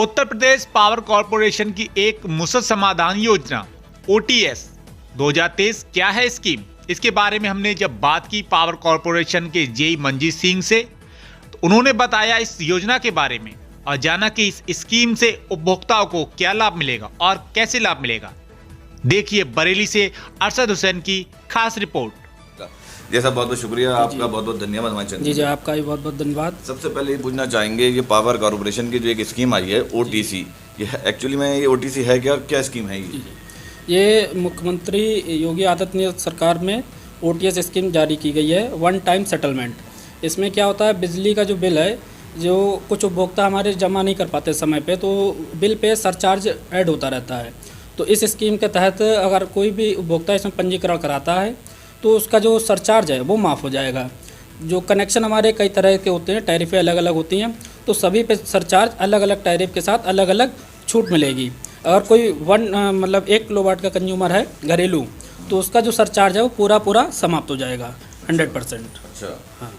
Uttar Pradesh power corporation की एक मुफ्त समाधान योजना OTS 2023 क्या है स्कीम, इसके बारे में हमने जब बात की पावर कॉरपोरेशन के जेई मंजीत सिंह से, तो उन्होंने बताया इस योजना के बारे में और जाना कि इस स्कीम से उपभोक्ताओं को क्या लाभ मिलेगा और कैसे लाभ मिलेगा। देखिए बरेली से अरशद हुसैन की खास रिपोर्ट। जैसा बहुत बहुत शुक्रिया आपका, बहुत बहुत धन्यवाद हमारे चैनल। जी आपका भी बहुत बहुत धन्यवाद। सबसे पहले ये पूछना चाहेंगे, ये पावर कॉर्पोरेशन की जो एक स्कीम आई है OTC, ये एक्चुअली में ये OTC है क्या स्कीम है ये मुख्यमंत्री योगी आदित्यनाथ सरकार में OTS स्कीम जारी की गई है, वन टाइम सेटलमेंट। इसमें क्या होता है, बिजली का जो बिल है, जो कुछ उपभोक्ता हमारे जमा नहीं कर पाते समय पे, तो बिल पे सरचार्ज ऐड होता रहता है। तो इस स्कीम के तहत अगर कोई भी उपभोक्ता इसमें पंजीकरण कराता है तो उसका जो सरचार्ज है वो माफ़ हो जाएगा। जो कनेक्शन हमारे कई तरह के होते हैं, टैरिफें अलग अलग होती हैं, तो सभी पे सरचार्ज अलग अलग टैरिफ के साथ अलग अलग छूट मिलेगी। अगर कोई 1 किलोवाट का कंज्यूमर है घरेलू, तो उसका जो सरचार्ज है वो पूरा समाप्त हो जाएगा 100%। अच्छा, हाँ।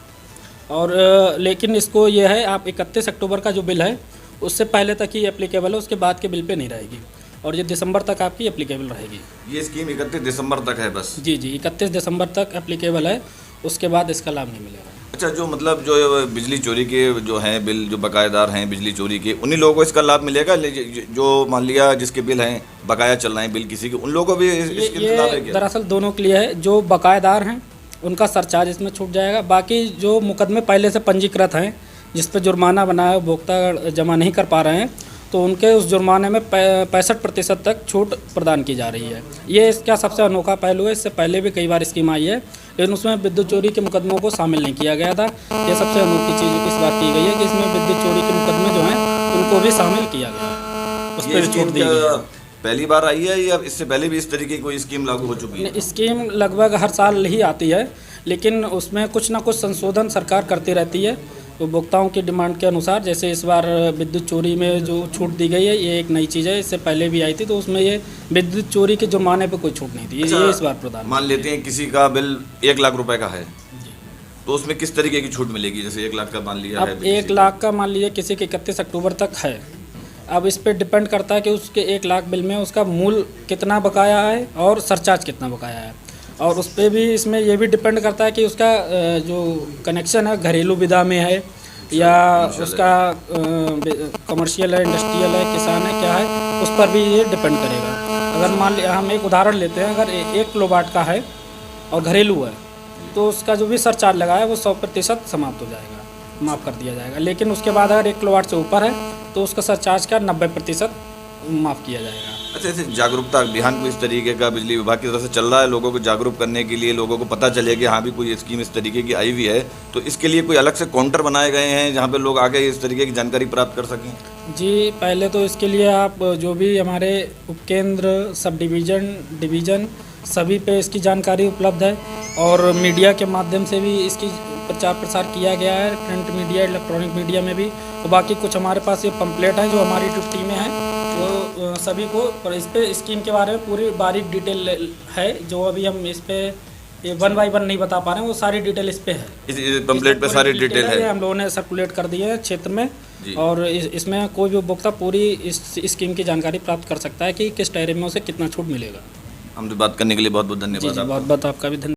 और लेकिन इसको ये है, आप 31 अक्टूबर का जो बिल है उससे पहले तक ही एप्लीकेबल है, उसके बाद के बिल पे नहीं रहेगी, और ये दिसंबर तक आपकी एप्लीकेबल रहेगी। ये स्कीम 31 दिसंबर तक है बस? जी 31 दिसंबर तक एप्लीकेबल है, उसके बाद इसका लाभ नहीं मिलेगा। अच्छा, जो मतलब जो बिजली चोरी के जो हैं बिल, जो बकायेदार हैं बिजली चोरी के, उन्हीं लोगों को इसका लाभ मिलेगा? जो मान लिया जिसके बिल हैं बकाया चल रहे हैं बिल किसी के, उन लोगों को भी इसके लाभ है क्या? दरअसल दोनों के लिए है। जो बकायेदार हैं उनका सरचार्ज इसमें छूट जाएगा। बाकी जो मुकदमे पहले से पंजीकृत हैं, जिस पर जुर्माना बना है, उपभोक्ता जमा नहीं कर पा रहे हैं, तो उनके उस जुर्माने में 65% तक छूट प्रदान की जा रही है। ये इसका सबसे अनोखा पहलू है। इससे पहले भी कई बार स्कीम आई है, लेकिन उसमें विद्युत चोरी के मुकदमों को शामिल नहीं किया गया था। ये सबसे अनोखी चीज़ इस बार की गई है कि इसमें विद्युत चोरी के मुकदमे जो हैं उनको भी शामिल किया गया है, उस पर छूट दी गई है। पहली बार आई है या इससे पहले भी इस तरीके की कोई स्कीम लागू हो चुकी है? स्कीम लगभग हर साल ही आती है, लेकिन उसमें कुछ ना कुछ संशोधन सरकार करती रहती है उपभोक्ताओं की डिमांड के अनुसार। जैसे इस बार विद्युत चोरी में जो छूट दी गई है, ये एक नई चीज़ है। इससे पहले भी आई थी, तो उसमें ये विद्युत चोरी के जुर्माने पे कोई छूट नहीं थी। अच्छा, ये इस बार प्रदान। मान लेते हैं किसी का बिल 1 लाख रुपए का है, तो उसमें किस तरीके की छूट मिलेगी? जैसे 1 लाख का मान लिया है, अब 1 लाख का मान लीजिए किसी के 31 अक्टूबर तक है। अब इस पर डिपेंड करता है कि उसके 1 लाख बिल में उसका मूल कितना बकाया है और सरचार्ज कितना बकाया है, और उस पर भी इसमें ये भी डिपेंड करता है कि उसका जो कनेक्शन है घरेलू विधा में है या उसका कमर्शियल है, इंडस्ट्रियल है, किसान है, क्या है, उस पर भी ये डिपेंड करेगा। अगर मान लिया, हम एक उदाहरण लेते हैं, अगर 1 किलोवाट का है और घरेलू है, तो उसका जो भी सरचार्ज लगा है वो 100% समाप्त हो जाएगा, माफ़ कर दिया जाएगा। लेकिन उसके बाद अगर 1 किलोवाट से ऊपर है तो उसका सरचार्ज का 90% माफ़ किया जाएगा। अच्छा, ऐसे जागरूकता अभियान को इस तरीके का बिजली विभाग की तरफ से चल रहा है, लोगों को जागरूक करने के लिए, लोगों को पता चले कि हाँ भी कोई स्कीम इस तरीके की आई हुई है, तो इसके लिए कोई अलग से काउंटर बनाए गए हैं जहाँ पे लोग आगे इस तरीके की जानकारी प्राप्त कर सकें? जी, पहले तो इसके लिए आप जो भी हमारे उपकेंद्र, सब डिवीज़न सभी पे इसकी जानकारी उपलब्ध है, और मीडिया के माध्यम से भी इसकी प्रचार प्रसार किया गया है, प्रिंट मीडिया, इलेक्ट्रॉनिक मीडिया में भी। और बाकी कुछ हमारे पास ये पंपलेट हैं जो हमारी जो टीमें हैं वो सभी को इस पे स्कीम के बारे में पूरी बारीक डिटेल है, जो अभी हम इस पे 1 बाय 1 नहीं बता पा रहे हैं, वो सारी डिटेल इस पे है। इस पंपलेट पे सारी डिटेल है, हम लोगों ने सर्कुलेट कर दी है क्षेत्र में, और इसमें कोई भी उपभोक्ता पूरी इस स्कीम की जानकारी प्राप्त कर सकता है कि किस टैरिफ में उसे कितना छूट मिलेगा। हमसे बात करने के लिए बहुत बहुत धन्यवाद। बहुत बहुत आपका भी धन्यवाद।